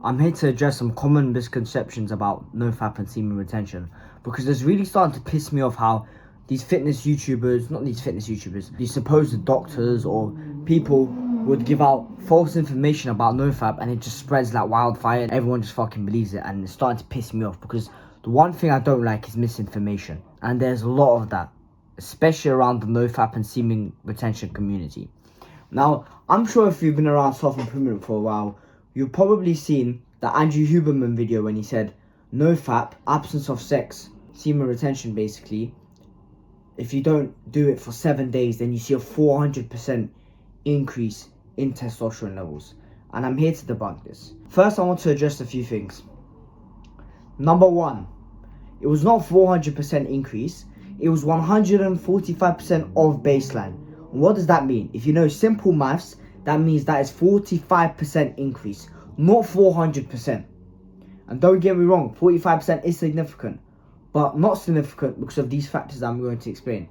I'm here to address some common misconceptions about nofap and semen retention, because it's really starting to piss me off how these fitness YouTubers, not these fitness YouTubers, these supposed doctors or people would give out false information about nofap, and it just spreads like wildfire and everyone just fucking believes it, and it's starting to piss me off because the one thing I don't like is misinformation, and there's a lot of that, especially around the nofap and semen retention community. Now, I'm sure if you've been around self-improvement for a while, you've probably seen the Andrew Huberman video when he said, no fap, absence of sex, semen retention basically. If you don't do it for 7 days, then you see a 400% increase in testosterone levels. And I'm here to debunk this. First, I want to address a few things. Number one, it was not 400% increase, it was 145% of baseline. What does that mean? If you know simple maths, that means that is 45% increase, not 400%. And don't get me wrong, 45% is significant, but not significant because of these factors I'm going to explain.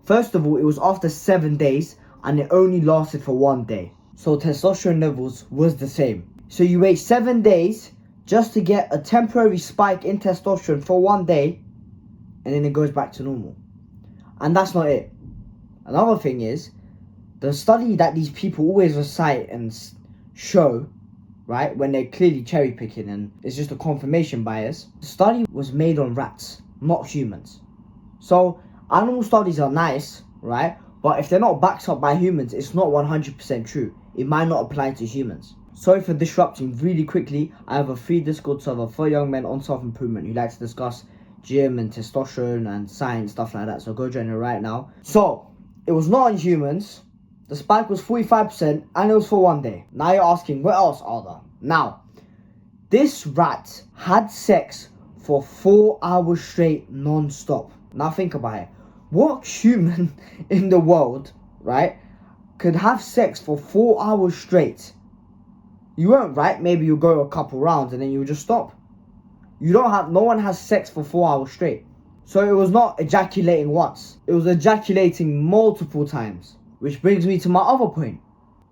First of all, it was after 7 days and it only lasted for 1 day. So testosterone levels was the same. So you wait 7 days just to get a temporary spike in testosterone for 1 day, and then it goes back to normal. And that's not it. Another thing is, the study that these people always recite and show, right, when they're clearly cherry picking and it's just a confirmation bias, the study was made on rats, not humans. So animal studies are nice, right, but if they're not backed up by humans, it's not 100% true. It might not apply to humans. Sorry for disrupting. Really quickly, I have a free Discord server for young men on self-improvement who like to discuss gym and testosterone and science, stuff like that, so go join it right now. So it was not in humans. The spike was 45% and it was for 1 day. Now you're asking, what else are there? Now, this rat had sex for 4 hours straight non-stop. Now think about it. What human in the world, right, could have sex for 4 hours straight? You won't, right? Maybe you'll go a couple rounds and then you'll just stop. No one has sex for 4 hours straight. So it was not ejaculating once. It was ejaculating multiple times. Which brings me to my other point.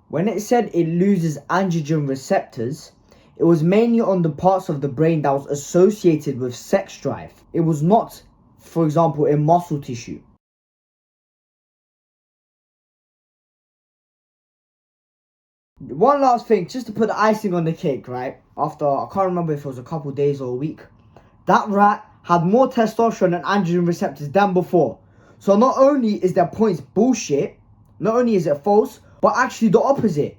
When it said it loses androgen receptors, it was mainly on the parts of the brain that was associated with sex drive. It was not, for example, in muscle tissue. One last thing, just to put the icing on the cake, right? After, I can't remember if it was a couple days or a week, that rat had more testosterone and androgen receptors than before. So not only is their points bullshit, not only is it false, but actually the opposite.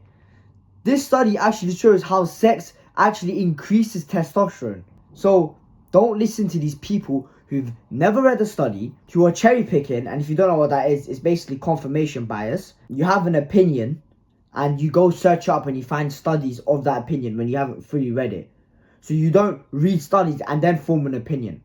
This study actually shows how sex actually increases testosterone. So don't listen to these people who've never read the study, who are cherry picking, and if you don't know what that is, it's basically confirmation bias. You have an opinion, and you go search up and you find studies of that opinion when you haven't fully read it. So you don't read studies and then form an opinion.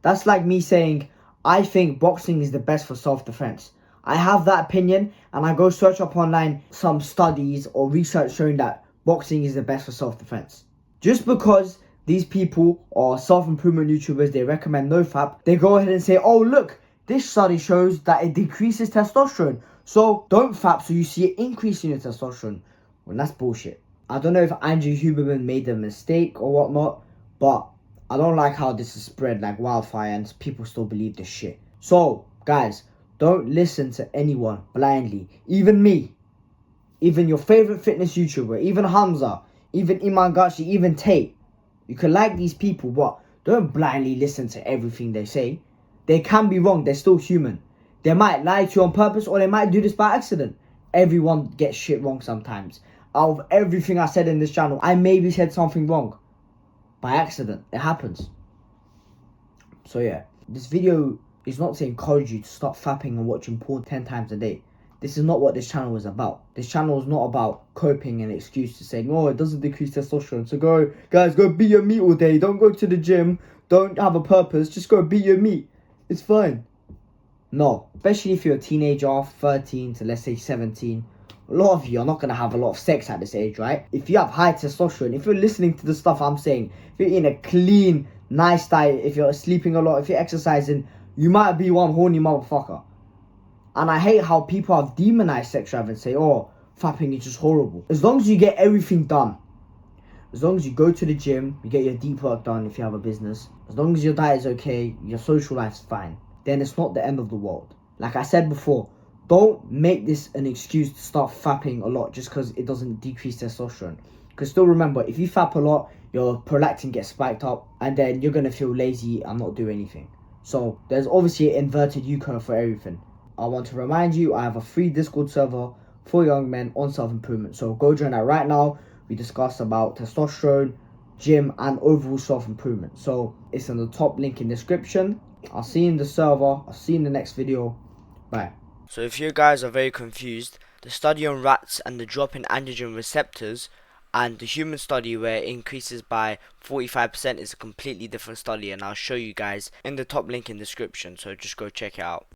That's like me saying, I think boxing is the best for self-defense. I have that opinion and I go search up online some studies or research showing that boxing is the best for self-defense. Just because these people are self-improvement YouTubers, they recommend nofap, they go ahead and say, oh look, this study shows that it decreases testosterone, so don't fap so you see an increase in your testosterone. Well, that's bullshit. I don't know if Andrew Huberman made a mistake or whatnot, but I don't like how this is spread like wildfire and people still believe this shit. So, guys, don't listen to anyone blindly. Even me. Even your favorite fitness YouTuber. Even Hamza. Even Iman Gachi. Even Tate. You can like these people, but don't blindly listen to everything they say. They can be wrong. They're still human. They might lie to you on purpose or they might do this by accident. Everyone gets shit wrong sometimes. Out of everything I said in this channel, I maybe said something wrong. By accident. It happens. So yeah. This video is not to encourage you to stop fapping and watching porn 10 times a day. This is not what this channel is about. This channel is not about coping and excuses saying, oh, it doesn't decrease testosterone. So go beat your meat all day. Don't go to the gym. Don't have a purpose. Just go beat your meat. It's fine. No. Especially if you're a teenager, 13 to let's say 17. A lot of you are not going to have a lot of sex at this age, right? If you have high testosterone, if you're listening to the stuff I'm saying, if you're eating a clean, nice diet, if you're sleeping a lot, if you're exercising, you might be one horny motherfucker. And I hate how people have demonized sex drive and say, oh, fapping is just horrible. As long as you get everything done. as long as you go to the gym, you get your deep work done if you have a business, as long as your diet is okay, your social life's fine, then it's not the end of the world. Like I said before, don't make this an excuse to start fapping a lot just because it doesn't decrease testosterone. Because still remember, if you fap a lot, your prolactin gets spiked up and then you're going to feel lazy and not do anything. So there's obviously an inverted U curve for everything. I want to remind you, I have a free Discord server for young men on self-improvement. So go join that right now. We discussed about testosterone, gym, and overall self-improvement. So it's in the top link in the description. I'll see you in the server. I'll see you in the next video. Bye. So if you guys are very confused, the study on rats and the drop in androgen receptors and the human study where it increases by 45% is a completely different study, and I'll show you guys in the top link in the description, so just go check it out.